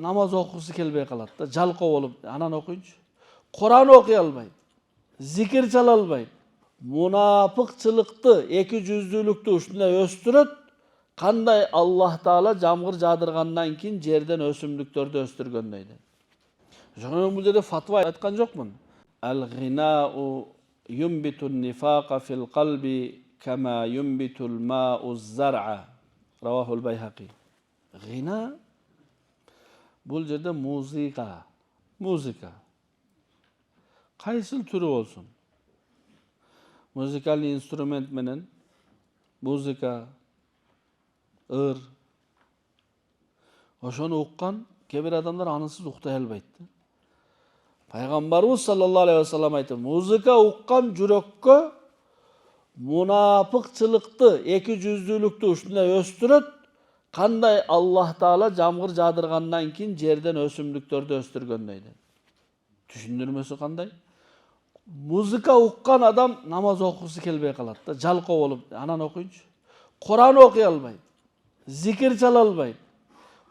namaz okusu kelbey kalat da, жалкоо болуп, анан окуйнчу. Kur'an окуй албайт, зикир чала албайт. Munafıkçılıkты, ekijüzdүүлүктү ушундай өстүрөт. Кандай Аллах Таала жамгыр жаадыргандан кийин жерден өсүмдүктөрдү өстүргөндөй дейт. Ошондон бул жерде фатва айткан жокмун. Al-ghina'u yunbitun nifaqa fil qalbi kama yunbitul ma'u zar'a. Ravahul Bayhaqi. Gina bul жерде muzika. Кайсыл түрү болсун. Музыкалдык инструмент менен музыка, ыр. Ошону уккан кээ бир адамдар анысыз уктай албайт. Пайгамбарыбыз саллаллаху алейхи ва саллям айтты: музыка уккан жүрөккө мунапыкчылыкты, экижүздүүлүктү ушундай өстүрөт. Кандай Аллах Таала жамгыр жаадыргандан кийин жерден өсүмдүктөрдү өстүргөндөй дейт. Түшүндүрмөсү кандай? Музыка уккан адам намаз окуусу келбей калат да, жалкоо болуп, анан окуйнчу. Kur'an окуй албайт, зикир чала албайт.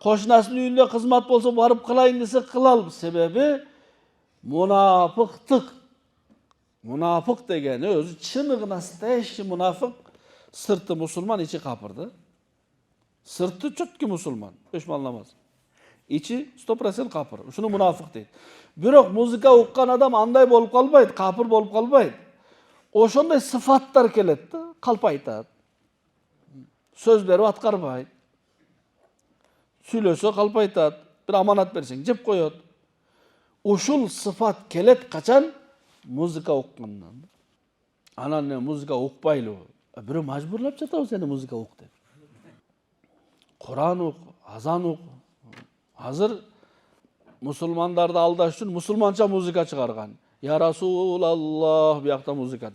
Кошунасынын үйүндө кызмат болсо барып кылайын десе кыла албайт. Себеби мунапыктык. Мунапык деген өзү чыныгы настоящий мунапык, сырты мусулман, ичи капыр да. Сырты чөткү мусулман, 5 вакыт намаз. Ичи 100% капыр. Ушуну мунапык дейт. Бирок музыка уккан адам андай болуп калбайт, капыр болуп калбайт. Ошондой сыфаттар келет да, калп айтат. Сөз берип аткарбайт. Сүйлөсө калп айтат. Бир аманат берсең жеп коет. Ушул сыфат келет качан? Музыка уккандан. Анан музыка укпайлыбы? Бирөө мажбурлап жатабы сени музыка ук деп. Kur'an ук, азан ук. Азыр мусулмандарды алдаш үчүн мусулманча музыка чыгарган. Я Расулаллах, биякта музыка.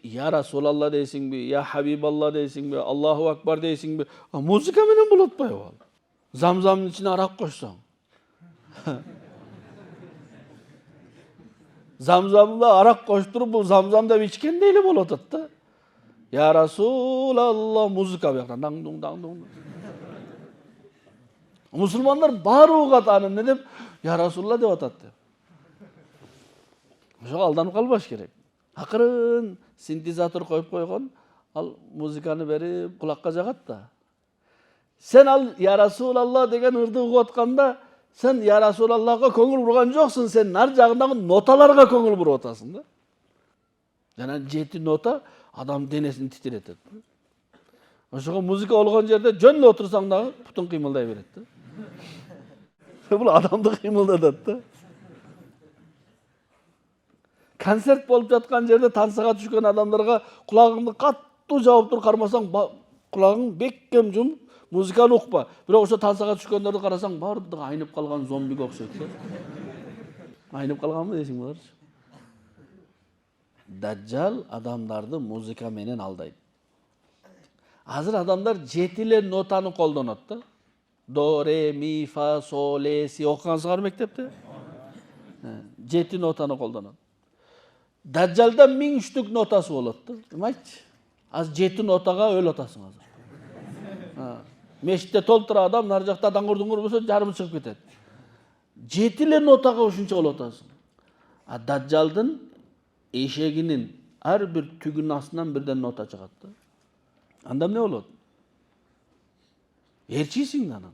Я Расулалла дейсиңби, я Хабибалла дейсиңби, Аллаху Акбар дейсиңби? Музыка менен болот атпайбы ал? Замзамдын ичине арак кошсоң. Замзамда арак коштуруп, бул замзам деп ичкендей эле болот атат да. Я Расулалла, музыка бияктан даң-дуң. Мусулмандар баары угат аны эмне деп, Я Расулалла деп атат деп. Ошого алданып калбаш керек. Акырын синтезатор коюп койгон, ал музыканы берип кулакка жагат да. Сен ал Я Расулалла деген ырды угуп атканда, сен Я Расулаллага көңүл бурган жоксуң, сен нар жагындагы ноталарга көңүл буруп атасың да. Жана 7 нота адам денесин титиретет. Ошого музыка болгон жерде жөн отурсаң дагы бутуң кыймылдай берет да. Бул адамды кыймылдатат да. Концерт болуп жаткан жерде тансага түшкөн адамдарга кулагыңды каттуу жаап туруп кармасаң, кулагың бекем жум, музыканы укпа. Бирок ошо тансага түшкөндөрдү карасаң, баардыгы айнып калган зомбиге окшойт да. Айнып калганбы дейсиң булар? Даджал адамдарды музыка менен алдайт. Азыр адамдар 7 нотаны колдонот да. До, ре, ми, фа, со, ле, си окугансыңар мектепте? 7 нотаны колдонот. Даджалда 1000 штук нотасы болот да. Айтчы. Az 7 нотага өл атасың азыр. Мешитте толтура адам, нар жакта даңгыр-дуңгур болсо жарымы чыгып кетет. 7 нотага ушунча болот атасың. А Даджалдын эшегинин ар бир түгүнүн астынан бирден нота чыгат да. Анда эмне болот? Ээрчисиң да анан.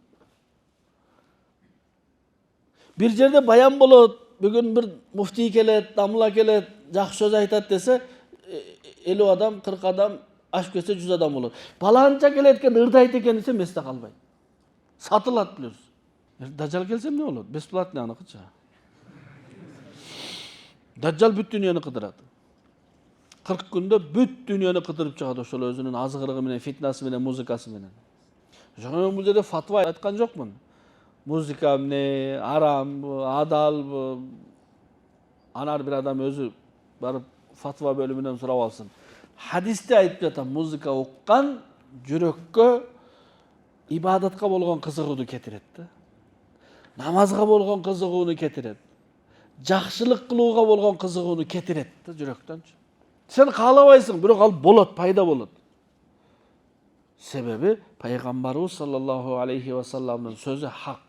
Бир жерде баян болот, бүгүн бир муфтий келет, дамла келет, жакшы сөз айтат десе, 50 адам, 40 адам, ашып кетсе 100 адам болот. Баланча келет экен, ырды айт экен десе месте калбайт. Сатылат плюс. Даджал келсе эмне болот? Бесплатный аныкыча. Даджал бүт дүйнөнү кыдырат. 40 күндө бүт дүйнөнү кыдырып чыгат ошол өзүнүн азгырыгы менен, фитнасы менен, музыкасы менен. Ошондон бул жерде фатва айткан жокмун. Музыка эмне, арамбы, адалбы? Анар бир адам өзү барып фатва бөлүмүнөн сурап алсын. Хадисте айтып жатам, музыка уккан жүрөккө ибадатка болгон кызыгууну кетирет да. Намазга болгон кызыгууну кетирет. Жакшылык кылууга болгон кызыгууну кетирет да жүрөктөн. Сен каалабайсың, бирок ал болот, пайда болот. Sebebi Peygamberimiz sallallahu aleyhi ve sellem'in sözü hak.